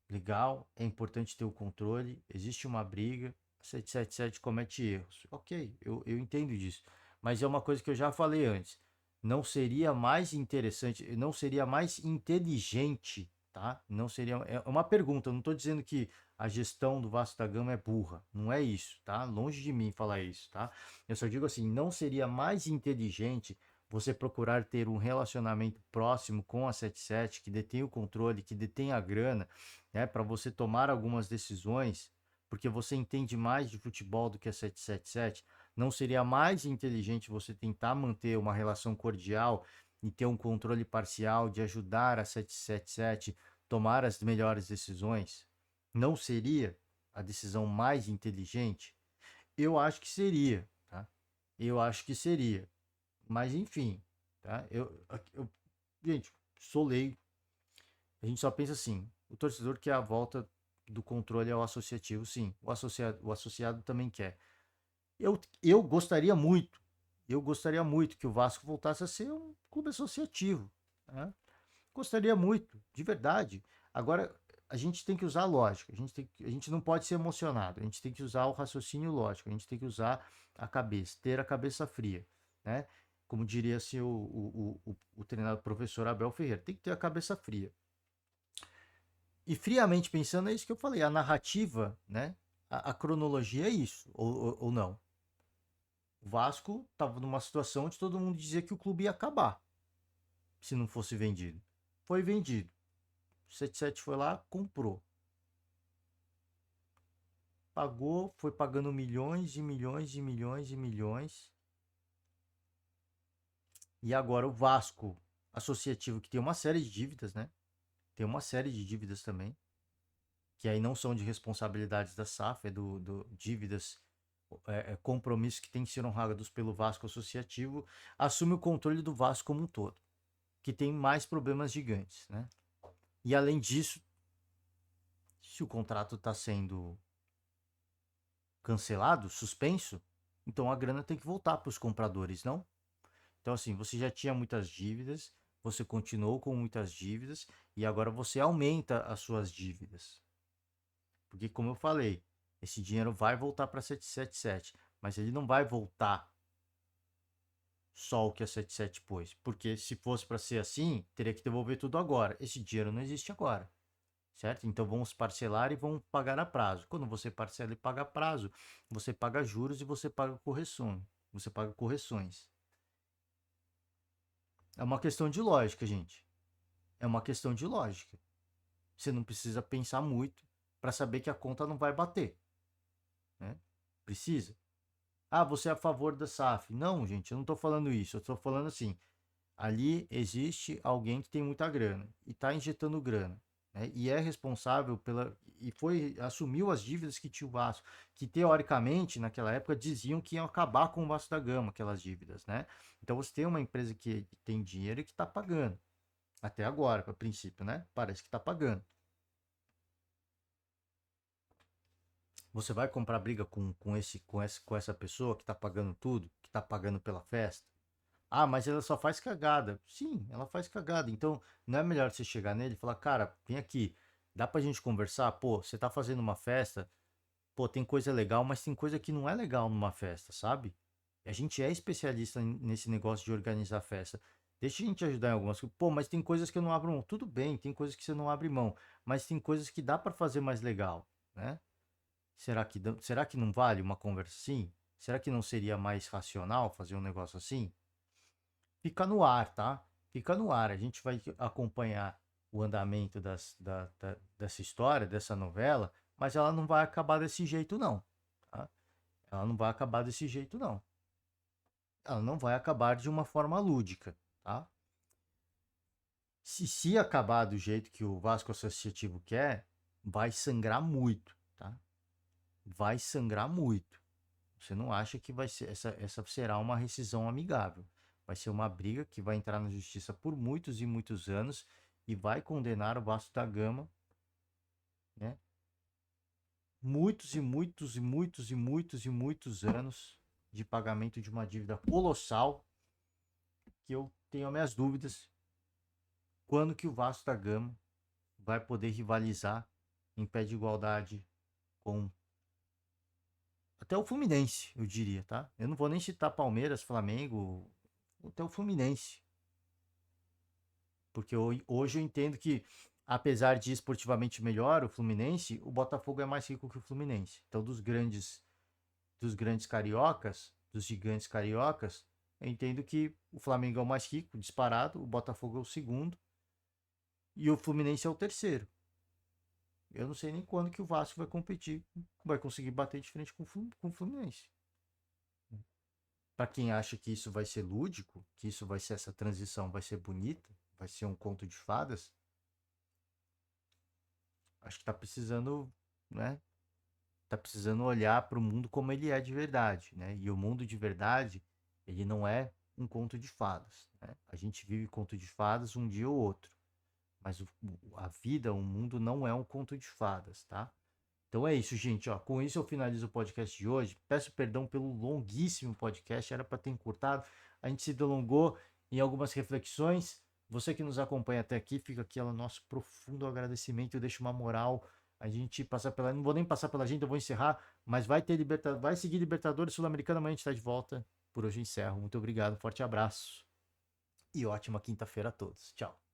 legal, é importante ter o controle, existe uma briga, a 777 comete erros. Ok, eu entendo disso. Mas é uma coisa que eu já falei antes. Não seria mais interessante, não seria mais inteligente, tá? Não seria. É uma pergunta, eu não estou dizendo que a gestão do Vasco da Gama é burra. Não é isso, tá? Longe de mim falar isso, tá? Eu só digo assim, não seria mais inteligente você procurar ter um relacionamento próximo com a 77, que detém o controle, que detém a grana, né, para você tomar algumas decisões, porque você entende mais de futebol do que a 777, não seria mais inteligente você tentar manter uma relação cordial e ter um controle parcial de ajudar a 777 tomar as melhores decisões? Não seria a decisão mais inteligente? Eu acho que seria, tá? Eu acho que seria. Mas enfim, tá? Gente, sou leigo. A gente só pensa assim, o torcedor quer a volta do controle ao associativo, sim. O associado também quer. Eu gostaria muito que o Vasco voltasse a ser um clube associativo, né? Gostaria muito, de verdade. Agora, a gente tem que usar a lógica, a gente não pode ser emocionado, a gente tem que usar o raciocínio lógico, a gente tem que usar a cabeça, ter a cabeça fria, né? Como diria assim o treinador professor Abel Ferreira, tem que ter a cabeça fria. E friamente pensando, é isso que eu falei, a narrativa, né? A cronologia é isso, ou não. O Vasco estava numa situação onde todo mundo dizia que o clube ia acabar se não fosse vendido. Foi vendido. O 77 foi lá, comprou. Pagou, foi pagando milhões e milhões e milhões e milhões. E agora o Vasco Associativo, que tem uma série de dívidas, né? Tem uma série de dívidas também, que aí não são de responsabilidades da SAF, é do dívidas, compromissos que têm que ser honrados pelo Vasco Associativo, assume o controle do Vasco como um todo, que tem mais problemas gigantes, né? E além disso, se o contrato está sendo cancelado, suspenso, então a grana tem que voltar para os compradores, não? Então, assim, você já tinha muitas dívidas, você continuou com muitas dívidas e agora você aumenta as suas dívidas. Porque, como eu falei, esse dinheiro vai voltar para a 777, mas ele não vai voltar só o que a 77 pôs. Porque se fosse para ser assim, teria que devolver tudo agora. Esse dinheiro não existe agora. Certo? Então vamos parcelar e vamos pagar a prazo. Quando você parcela e paga a prazo, você paga juros e você paga correções. Você paga correções. É uma questão de lógica, gente. É uma questão de lógica. Você não precisa pensar muito para saber que a conta não vai bater, né? Precisa. Ah, você é a favor da SAF? Não, gente, eu não estou falando isso. Eu estou falando assim, ali existe alguém que tem muita grana e está injetando grana, né? E é responsável pela e foi assumiu as dívidas que tinha o Vasco, que teoricamente naquela época diziam que iam acabar com o Vasco da Gama, aquelas dívidas, né? Então você tem uma empresa que tem dinheiro e que está pagando até agora, para princípio, né? Parece que está pagando. Você vai comprar briga com essa pessoa que está pagando tudo, que está pagando pela festa? Ah, mas ela só faz cagada. Sim, ela faz cagada. Então, não é melhor você chegar nele e falar, cara, vem aqui, dá pra gente conversar? Pô, você tá fazendo uma festa, pô, tem coisa legal, mas tem coisa que não é legal numa festa, sabe? A gente é especialista nesse negócio de organizar festa. Deixa a gente ajudar em algumas coisas. Pô, mas tem coisas que eu não abro mão. Tudo bem, tem coisas que você não abre mão, mas tem coisas que dá pra fazer mais legal, né? Será que não vale uma conversa assim? Será que não seria mais racional fazer um negócio assim? Fica no ar, tá? Fica no ar. A gente vai acompanhar o andamento dessa história, dessa novela, mas ela não vai acabar desse jeito, não. Tá? Ela não vai acabar desse jeito, não. Ela não vai acabar de uma forma lúdica, tá? Se acabar do jeito que o Vasco Associativo quer, vai sangrar muito, tá? Vai sangrar muito. Você não acha que vai ser essa será uma rescisão amigável? Vai ser uma briga que vai entrar na justiça por muitos e muitos anos e vai condenar o Vasco da Gama, né? Muitos e muitos e muitos e muitos e muitos anos de pagamento de uma dívida colossal que eu tenho minhas dúvidas quando que o Vasco da Gama vai poder rivalizar em pé de igualdade com até o Fluminense, eu diria, tá? Eu não vou nem citar Palmeiras, Flamengo, até o Fluminense. Porque hoje eu entendo que, apesar de esportivamente melhor o Fluminense, o Botafogo é mais rico que o Fluminense. Então, dos grandes cariocas, dos gigantes cariocas, eu entendo que o Flamengo é o mais rico, disparado, o Botafogo é o segundo e o Fluminense é o terceiro. Eu não sei nem quando que o Vasco vai competir, vai conseguir bater de frente com o Fluminense. Para quem acha que isso vai ser lúdico, que isso vai ser essa transição, vai ser bonita, vai ser um conto de fadas, acho que tá precisando, né? Tá precisando olhar para o mundo como ele é de verdade, né? E o mundo de verdade, ele não é um conto de fadas, né? A gente vive conto de fadas um dia ou outro, mas a vida, o mundo não é um conto de fadas, tá? Então é isso, gente. Ó, com isso eu finalizo o podcast de hoje. Peço perdão pelo longuíssimo podcast, era para ter encurtado. A gente se delongou em algumas reflexões. Você que nos acompanha até aqui, fica aqui o nosso profundo agradecimento. Eu deixo uma moral. A gente passar pela. Não vou nem passar pela gente, eu vou encerrar. Mas vai ter vai seguir Libertadores Sul-Americana. Amanhã a gente está de volta. Por hoje eu encerro. Muito obrigado, forte abraço. E ótima quinta-feira a todos. Tchau.